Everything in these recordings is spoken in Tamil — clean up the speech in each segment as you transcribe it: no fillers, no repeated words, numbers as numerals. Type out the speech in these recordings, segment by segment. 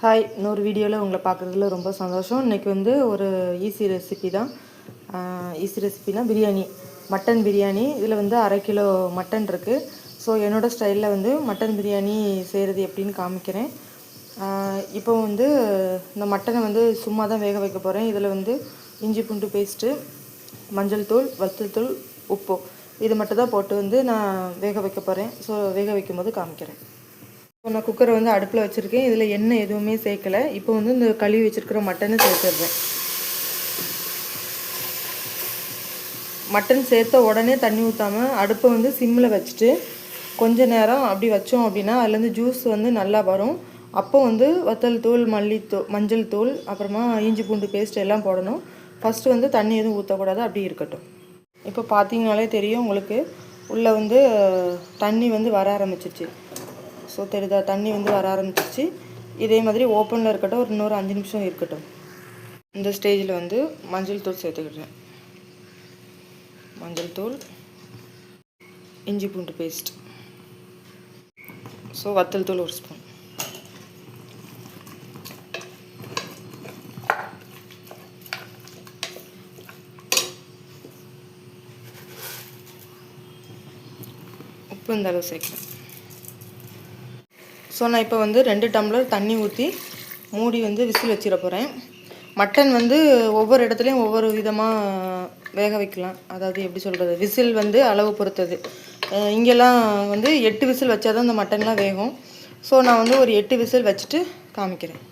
ஹாய், இன்னொரு வீடியோவில் உங்களை பார்க்குறதுல ரொம்ப சந்தோஷம். இன்றைக்கி வந்து ஒரு ஈஸி ரெசிபி தான். ஈஸி ரெசிபினா பிரியாணி, மட்டன் பிரியாணி. இதில் வந்து 1/2 கிலோ மட்டன் இருக்குது. ஸோ என்னோடய ஸ்டைலில் வந்து மட்டன் பிரியாணி செய்கிறது எப்படின்னு காமிக்கிறேன். இப்போ வந்து இந்த மட்டனை வந்து சும்மா தான் வேக வைக்க போகிறேன். இதில் வந்து இஞ்சி பூண்டு பேஸ்ட்டு, மஞ்சள் தூள், வத்தல் தூள், உப்பு இது மட்டும் தான் போட்டு வந்து நான் வேக வைக்க போகிறேன். ஸோ வேக வைக்கும்போது காமிக்கிறேன். இப்போ நான் குக்கரை வந்து அடுப்பில் வச்சுருக்கேன். இதில் எண்ணெய் எதுவுமே சேர்க்கலை. இப்போ வந்து இந்த கழுவி வச்சுருக்கிற மட்டனை சேர்த்துடுறேன். மட்டன் சேர்த்த உடனே தண்ணி ஊற்றாமல் அடுப்பை வந்து சிம்மில் வச்சுட்டு கொஞ்சம் நேரம் அப்படி வச்சோம் அப்படின்னா அதுலேருந்து ஜூஸ் வந்து நல்லா வரும். அப்போ வந்து வத்தல் தூள், மஞ்சள் தூள், அப்புறமா இஞ்சி பூண்டு பேஸ்ட் எல்லாம் போடணும். ஃபஸ்ட்டு வந்து தண்ணி எதுவும் ஊற்றக்கூடாது, அப்படி இருக்கட்டும். இப்போ பார்த்தீங்கனாலே தெரியும் உங்களுக்கு, உள்ளே வந்து தண்ணி வந்து வர ஆரம்பிச்சிருச்சு. ஸோ தெரியுதா, தண்ணி வந்து வர ஆரம்பிச்சிருச்சு. இதே மாதிரி ஓப்பனில் இருக்கட்டும், ஒரு இன்னொரு 5 நிமிஷம் இருக்கட்டும். இந்த ஸ்டேஜில் வந்து மஞ்சள் தூள் சேர்த்துக்கிட்டேன். மஞ்சள் தூள், இஞ்சி பூண்டு பேஸ்ட், ஸோ வத்தல் தூள் 1 ஸ்பூன், உப்பு இந்த அளவு சேர்க்கிறேன். ஸோ நான் இப்போ வந்து 2 டம்ளர் தண்ணி ஊற்றி மூடி வந்து விசில் வச்சிட போகிறேன். மட்டன் வந்து ஒவ்வொரு இடத்துலையும் ஒவ்வொரு விதமாக வேக வைக்கலாம். அதாவது எப்படி சொல்கிறது, விசில் வந்து அளவு பொறுத்தது. இங்கெல்லாம் வந்து 8 விசில் வச்சா தான் இந்த மட்டன்லாம் வேகும். ஸோ நான் வந்து ஒரு 8 விசில் வச்சுட்டு காமிக்கிறேன்.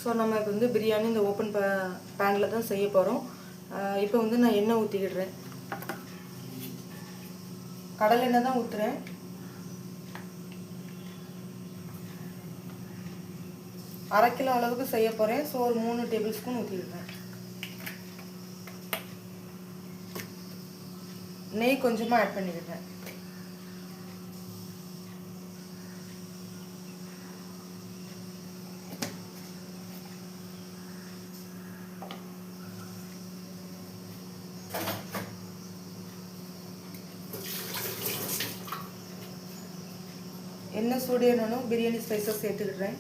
ஸோ நம்ம இப்போ வந்து பிரியாணி இந்த ஓப்பன் பேனில் தான் செய்ய போகிறோம். இப்போ வந்து நான் எண்ணெய் ஊற்றிக்கிடுறேன். கடலை எண்ணெய் தான் ஊற்றுறேன். அரை கிலோ அளவுக்கு செய்ய போகிறேன். ஸோ ஒரு 3 டேபிள் ஸ்பூன் ஊற்றிடுறேன். நெய் கொஞ்சமாக ஆட் பண்ணிக்கிட்டேன். என்ன சூடியணும் பிரியாணி ஸ்பைசஸ் சேர்த்துக்கிடுறேன்.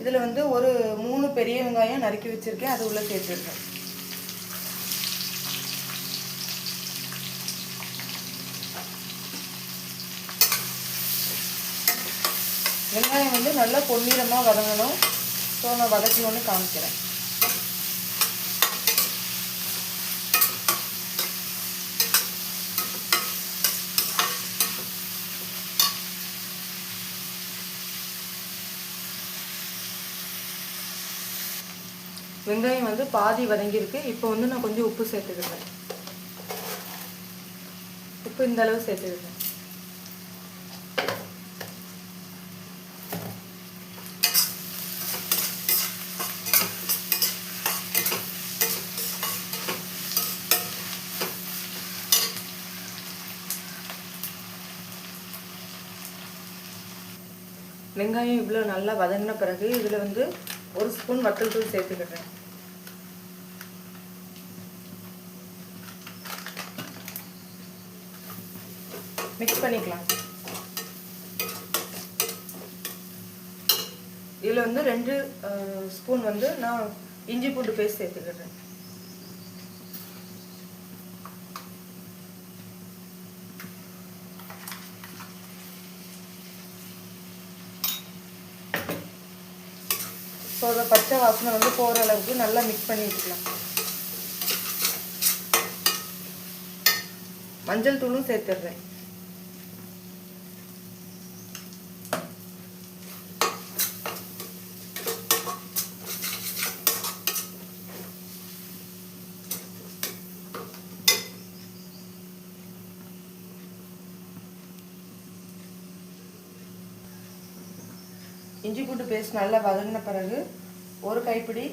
இதில் வந்து ஒரு 3 பெரிய வெங்காயம் நறுக்கி வச்சுருக்கேன், அது உள்ளே சேர்த்துருக்கேன். வெங்காயம் வந்து நல்லா பொன்னிறமாக வதங்கணும். ஸோ நான் வதக்கணும்னு காமிக்கிறேன். வெங்காயம் வந்து பாதி வதங்கியிருக்கு. இப்போ வந்து நான் கொஞ்சம் உப்பு சேர்த்துக்கிறேன். உப்பு இந்த அளவு சேர்த்துக்கிறேன். வெங்காயம் இவ்வளோ நல்லா வதங்கின பிறகு இதில் வந்து 1 ஸ்பூன் வத்தல் தூள் சேர்த்துக்கிறேன். மிக்ஸ் பண்ணிக்கலாம். இதில் வந்து 2 ஸ்பூன் வந்து நான் இஞ்சி பூண்டு பேஸ்ட் சேர்த்துக்கிறேன். ஸோ அதை பச்சை வாசனை வந்து போகிற அளவுக்கு நல்லா மிக்ஸ் பண்ணி வச்சுக்கலாம். மஞ்சள் தூளும் சேர்த்துடுறேன். இஞ்சி பூண்டு பேஸ்ட் நல்லா வதங்கின பிறகு ஒரு கைப்பிடி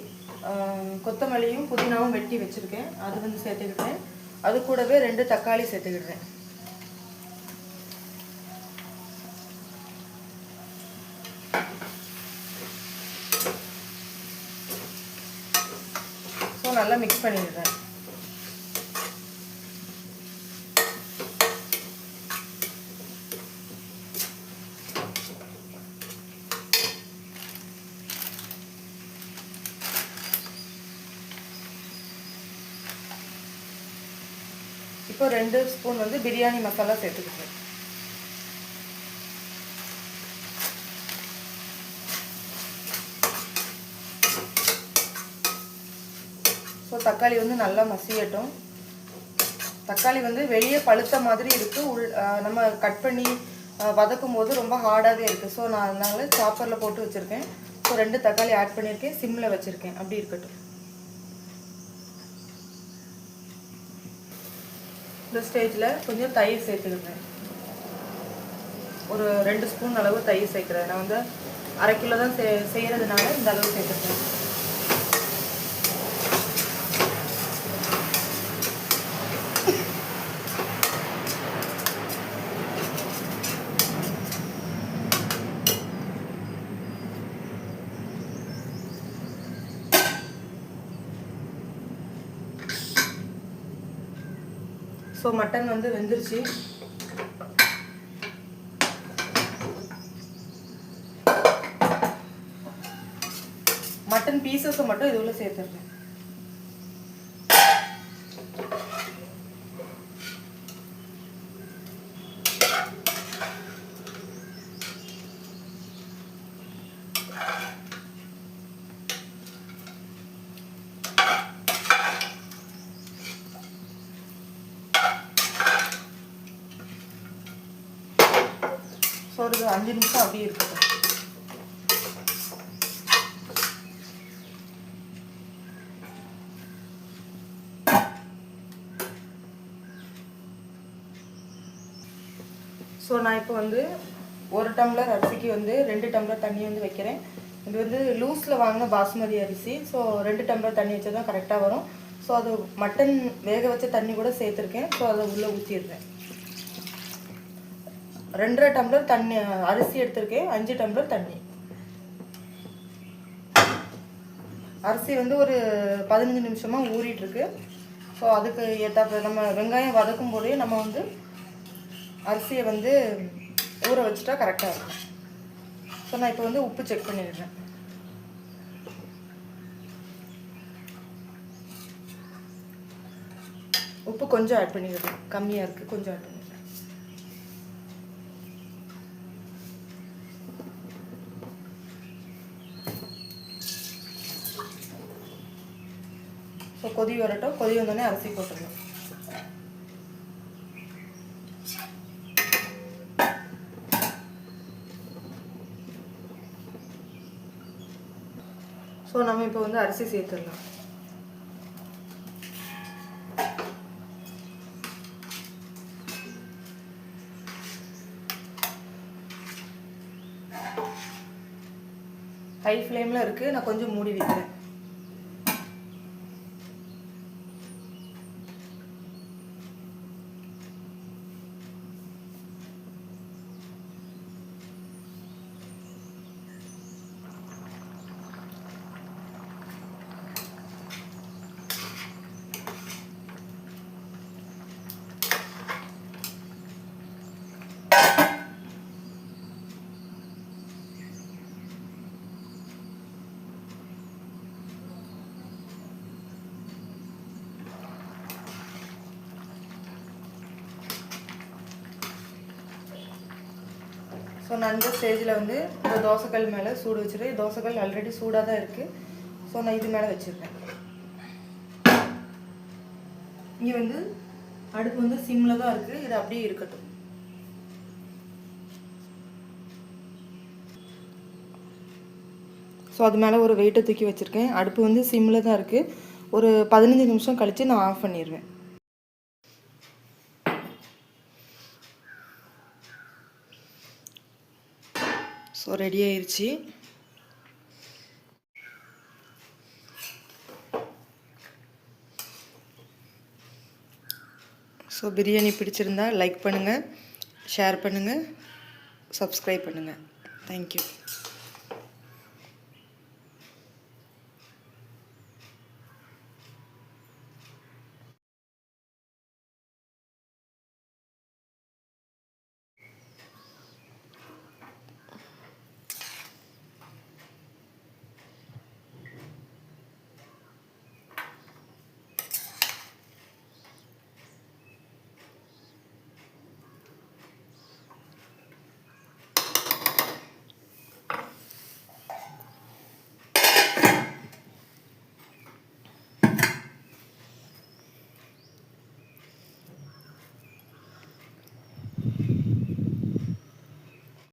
கொத்தமல்லியும் புதினாவும் வெட்டி வச்சுருக்கேன், அது வந்து சேர்த்துக்கிட்டேன். அது கூடவே 2 தக்காளி சேர்த்துக்கிடுறேன். ஸோ நல்லா மிக்ஸ் பண்ணிடுறேன். இப்போ 2 ஸ்பூன் வந்து பிரியாணி மசாலா சேர்த்துக்கிட்டேன். ஸோ தக்காளி வந்து நல்லா மசியட்டும். தக்காளி வந்து வெளியே பழுத்த மாதிரி இருக்குது, நம்ம கட் பண்ணி வதக்கும் போது ரொம்ப ஹார்டாகவே இருக்குது. ஸோ நான் அதனால சாப்பரில் போட்டு வச்சுருக்கேன். ஸோ 2 தக்காளி ஆட் பண்ணியிருக்கேன், சிம்மில் வச்சுருக்கேன். அப்படி இருக்கட்டும். இந்த ஸ்டேஜில் கொஞ்சம் தயிர் சேர்த்துக்கிறேன். ஒரு 2 ஸ்பூன் அளவு தயிர் சேர்க்குறேன். நான் வந்து 1/2 கிலோ தான் செய்கிறதுனால இந்த அளவு சேர்த்துக்கிறேன். ஸோ மட்டன் வந்து வெந்துருச்சு. மட்டன் பீசஸை மட்டும் இதுல சேர்த்துருக்கேன். ஒரு 5 நிமிஷம் அப்படியே இருக்கட்டும். ஸோ நான் இப்போ வந்து 1 டம்ளர் அரிசிக்கு வந்து 2 டம்ளர் தண்ணி வந்து வைக்கிறேன். இது வந்து லூஸில் வாங்கின பாஸ்மதி அரிசி. ஸோ 2 டம்ளர் தண்ணி வச்சா தான் கரெக்டாக வரும். ஸோ அது மட்டன் வேக வச்ச தண்ணி கூட சேர்த்துருக்கேன். ஸோ அதை உள்ளே ஊற்றிடுறேன். 2.5 டம்ளர் தண்ணி அரிசி எடுத்திருக்கேன், 5 டம்ளர் தண்ணி. அரிசி வந்து ஒரு 15 நிமிஷமாக ஊறிட்டுருக்கு. ஸோ அதுக்கு ஏற்றாப்புல நம்ம வெங்காயம் வதக்கும் போதே நம்ம வந்து அரிசியை வந்து ஊற வச்சுட்டா கரெக்டாக இருக்கும். ஸோ நான் இப்போ வந்து உப்பு செக் பண்ணிடுறேன். உப்பு கொஞ்சம் ஆட் பண்ணிடுறேன், கம்மியாக இருக்குது, கொஞ்சம் ஆட் பண்ணிடுறேன். ஸோ கொதி வரட்டும். கொதி வந்தோடனே அரிசி போட்டுடலாம். ஸோ நம்ம இப்போ வந்து அரிசி சேர்த்துடலாம். ஹை ஃப்ளேமில் இருக்குது, நான் கொஞ்சம் மூடி வைக்கிறேன். ஸோ நான் இந்த ஸ்டேஜில் வந்து இந்த தோசைக்கல் மேலே சூடு வச்சுருக்கேன். தோசைக்கல் ஆல்ரெடி சூடாக தான் இருக்குது. ஸோ நான் இது மேலே வச்சுருக்கேன். இங்கே வந்து அடுப்பு வந்து சிம்மில் தான் இருக்குது, இது அப்படியே இருக்கட்டும். ஸோ அது மேலே ஒரு வெயிட்டை தூக்கி வச்சுருக்கேன். அடுப்பு வந்து சிம்மில் தான் இருக்குது. ஒரு 15 நிமிஷம் கழித்து நான் ஆஃப் பண்ணிடுவேன். ஸோ ரெடி ஆயிடுச்சு. ஸோ பிரியாணி பிடிச்சிருந்தா லைக் பண்ணுங்கள், ஷேர் பண்ணுங்கள், சப்ஸ்கிரைப் பண்ணுங்கள். தேங்க்யூ.